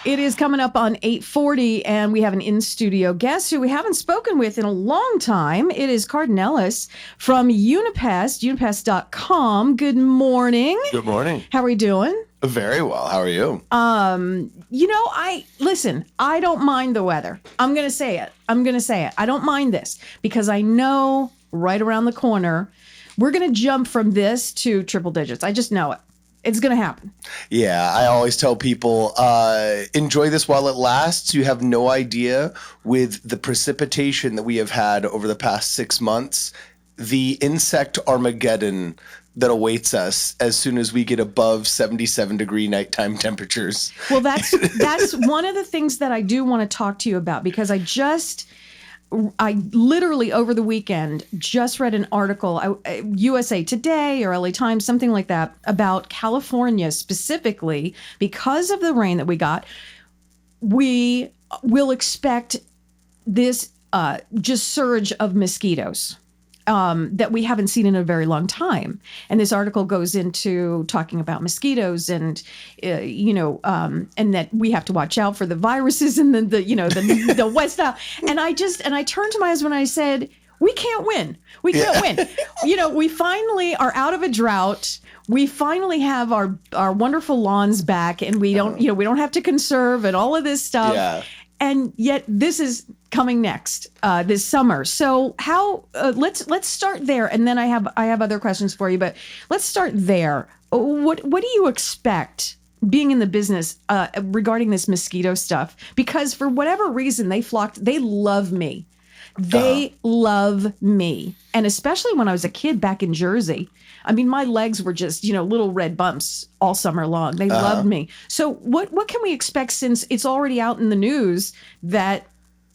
It is coming up on 8:40, and we have an in-studio guest who we haven't spoken with in a long time. It is Cardon Ellis from Unipest, unipest.com. Good morning. Good morning. How are you doing? Very well. How are you? I don't mind the weather. I'm going to say it. I don't mind this because I know right around the corner, we're going to jump from this to triple digits. I just know it. It's going to happen. Yeah, I always tell people, enjoy this while it lasts. You have no idea with the precipitation that we have had over the past 6 months, the insect Armageddon that awaits us as soon as we get above 77-degree nighttime temperatures. Well, that's one of the things that I do want to talk to you about because I literally over the weekend just read an article, USA Today or LA Times, something like that, about California specifically. Because of the rain that we got, we will expect this just surge of mosquitoes that we haven't seen in a very long time. And this article goes into talking about mosquitoes and, and that we have to watch out for the viruses and the West Nile. And I turned to my husband and I said, we can't win. We can't win. We finally are out of a drought. We finally have our wonderful lawns back and we don't have to conserve and all of this stuff. Yeah. And yet this is coming next this summer. So how let's start there, and then I have other questions for you. But let's start there. What do you expect being in the business regarding this mosquito stuff? Because for whatever reason they love me. They love me, and especially when I was a kid back in Jersey. I mean, my legs were just, little red bumps all summer long. They loved me. So what can we expect since it's already out in the news that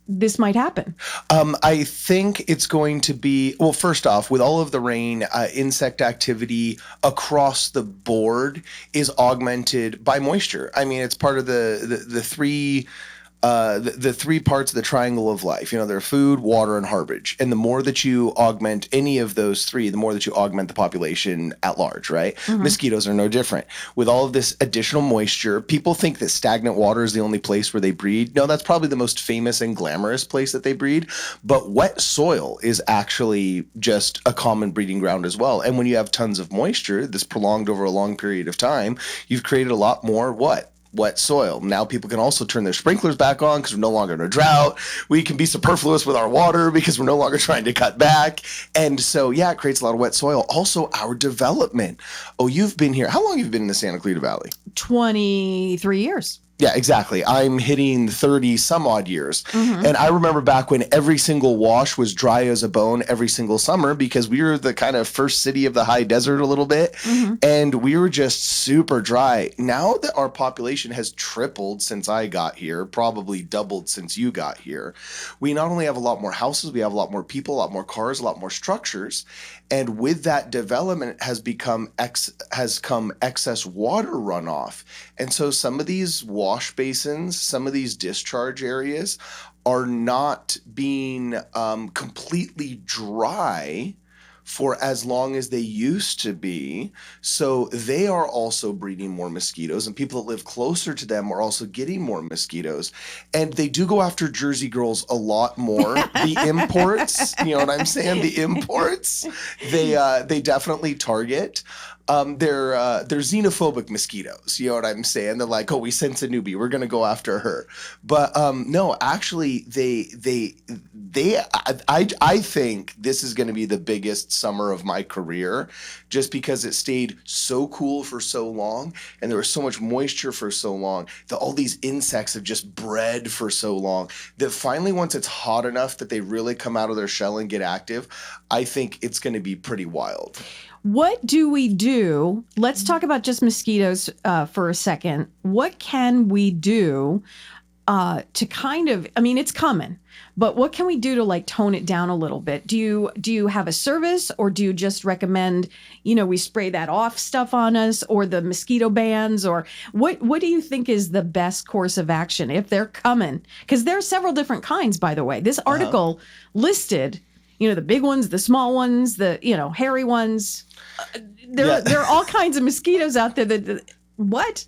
this might happen? I think it's going to be, well, first off, with all of the rain, insect activity across the board is augmented by moisture. I mean, it's part of the three parts of the triangle of life. They're food, water, and harborage. And the more that you augment any of those three, the more that you augment the population at large, right? Mm-hmm. Mosquitoes are no different. With all of this additional moisture, people think that stagnant water is the only place where they breed. No, that's probably the most famous and glamorous place that they breed. But wet soil is actually just a common breeding ground as well. And when you have tons of moisture, this prolonged over a long period of time, you've created a lot more wet soil. Now people can also turn their sprinklers back on because we're no longer in a drought. We can be superfluous with our water because we're no longer trying to cut back. And so, it creates a lot of wet soil. Also, our development. Oh, you've been here. How long have you been in the Santa Clarita Valley? 23 years. Yeah, exactly. I'm hitting 30 some odd years. Mm-hmm. And I remember back when every single wash was dry as a bone every single summer because we were the kind of first city of the high desert a little bit. Mm-hmm. And we were just super dry. Now that our population has tripled since I got here, probably doubled since you got here, we not only have a lot more houses, we have a lot more people, a lot more cars, a lot more structures. And with that development has come excess water runoff. And so some of these wash basins, some of these discharge areas are not being completely dry for as long as they used to be. So they are also breeding more mosquitoes, and people that live closer to them are also getting more mosquitoes. And they do go after Jersey girls a lot more. The imports, you know what I'm saying? The imports, they definitely target. They're xenophobic mosquitoes. You know what I'm saying? They're like, oh, we sense a newbie, we're gonna go after her. But no, actually, I think this is gonna be the biggest summer of my career, just because it stayed so cool for so long, and there was so much moisture for so long that all these insects have just bred for so long that finally, once it's hot enough that they really come out of their shell and get active, I think it's gonna be pretty wild. What do we do? Let's talk about just mosquitoes for a second. What can we do to kind of, I mean, it's coming, but what can we do to like tone it down a little bit? Do you have a service, or do you just recommend, we spray that off stuff on us, or the mosquito bans, or what do you think is the best course of action if they're coming? Because there are several different kinds, by the way. This article listed, the big ones, the small ones, the, hairy ones. There are all kinds of mosquitoes out there that What?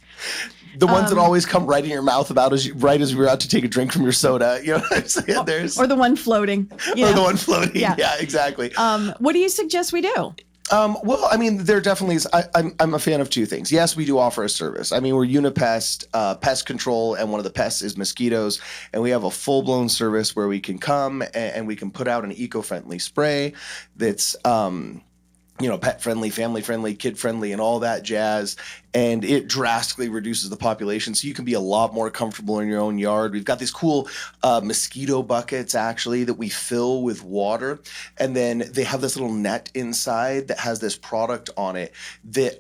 The ones that always come right in your mouth right as you're about to take a drink from your soda. You know what I'm saying? Or the one floating. Or the one floating. Yeah, exactly. What do you suggest we do? Well, I mean, there definitely is. I'm a fan of two things. Yes, we do offer a service. I mean, we're Unipest Pest Control, and one of the pests is mosquitoes. And we have a full-blown service where we can come and we can put out an eco-friendly spray that's pet-friendly, family-friendly, kid-friendly, and all that jazz. And it drastically reduces the population, so you can be a lot more comfortable in your own yard. We've got these cool mosquito buckets, actually, that we fill with water. And then they have this little net inside that has this product on it that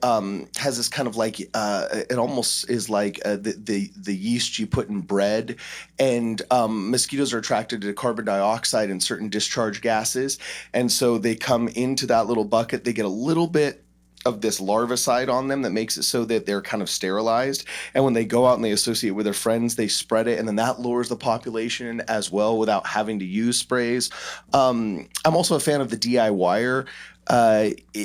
has this kind of like, it almost is like the yeast you put in bread. And mosquitoes are attracted to carbon dioxide and certain discharge gases. And so they come into that little bucket. They get a little bit of this larvicide on them that makes it so that they're kind of sterilized. And when they go out and they associate with their friends, they spread it. And then that lowers the population as well without having to use sprays. I'm also a fan of the DIYer.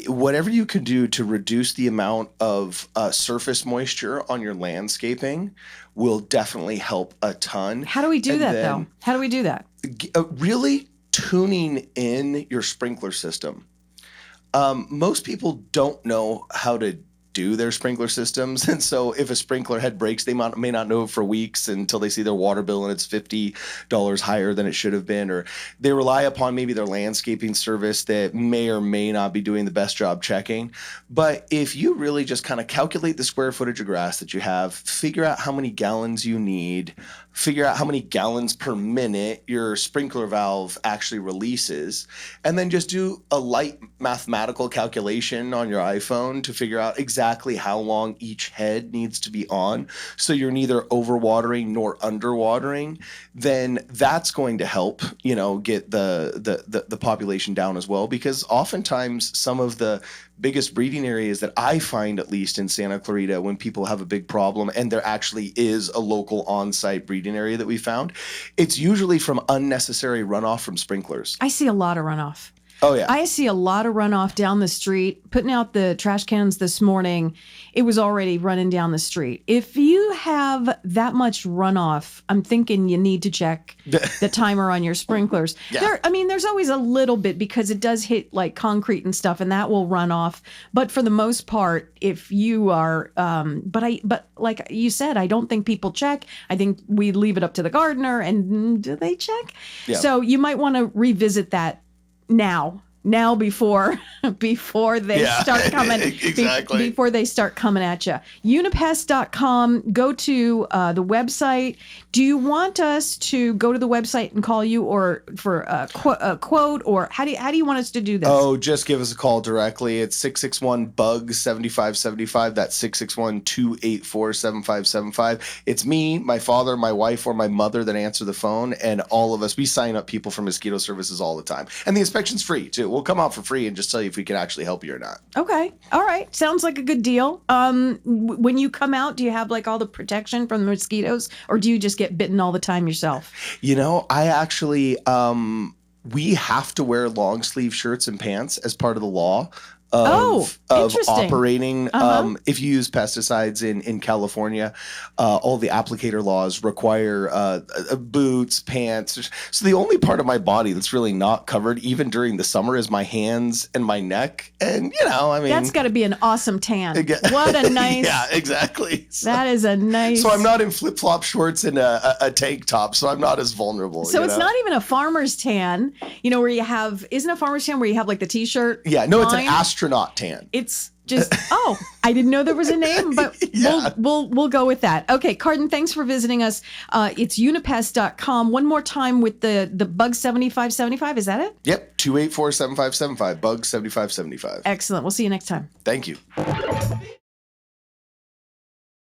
Whatever you can do to reduce the amount of surface moisture on your landscaping will definitely help a ton. How do we do that, though? How do we do that? Really tuning in your sprinkler system. Most people don't know how to do their sprinkler systems. And so if a sprinkler head breaks, they may not know for weeks until they see their water bill and it's $50 higher than it should have been. Or they rely upon maybe their landscaping service that may or may not be doing the best job checking. But if you really just kind of calculate the square footage of grass that you have, figure out how many gallons you need, figure out how many gallons per minute your sprinkler valve actually releases, and then just do a light mathematical calculation on your iPhone to figure out exactly how long each head needs to be on, so you're neither overwatering nor underwatering, then that's going to help, get the population down as well. Because oftentimes some of the biggest breeding areas that I find, at least in Santa Clarita, when people have a big problem and there actually is a local on-site breeding area that we found, it's usually from unnecessary runoff from sprinklers. I see a lot of runoff. Oh, yeah. I see a lot of runoff down the street. Putting out the trash cans this morning, it was already running down the street. If you have that much runoff, I'm thinking you need to check the timer on your sprinklers. Yeah. There's always a little bit because it does hit like concrete and stuff, and that will run off. But for the most part, if you are, but like you said, I don't think people check. I think we leave it up to the gardener, and do they check? Yeah. So you might want to revisit that now before they start coming exactly. Before they start coming at you. Unipest.com. Go to the website. Do you want us to go to the website and call you, or for a quote, or how do you want us to do this? Oh, just give us a call directly. It's 661-BUG-7575. That's 661-284-7575. It's me, my father, my wife, or my mother that answer the phone, and all of us. We sign up people for mosquito services all the time, and the inspection's free too. We'll come out for free and just tell you if we can actually help you or not. Okay. All right. Sounds like a good deal. When you come out, do you have like all the protection from the mosquitoes, or do you just get bitten all the time yourself? I actually, we have to wear long sleeve shirts and pants as part of the law of operating. If you use pesticides in California, all the applicator laws require boots, pants. So the only part of my body that's really not covered, even during the summer, is my hands and my neck. And, that's got to be an awesome tan. What a nice. Yeah, exactly. That is a nice. So I'm not in flip-flop shorts and a tank top, so I'm not as vulnerable. So it's not even a farmer's tan, where you have, isn't a farmer's tan where you have like the t-shirt? Yeah, no, it's an astronaut tan. It's just, I didn't know there was a name, but we'll go with that. Okay, Cardon, thanks for visiting us. It's unipest.com. One more time with the Bug 7575, is that it? Yep, 284-7575, Bug 7575. Excellent. We'll see you next time. Thank you.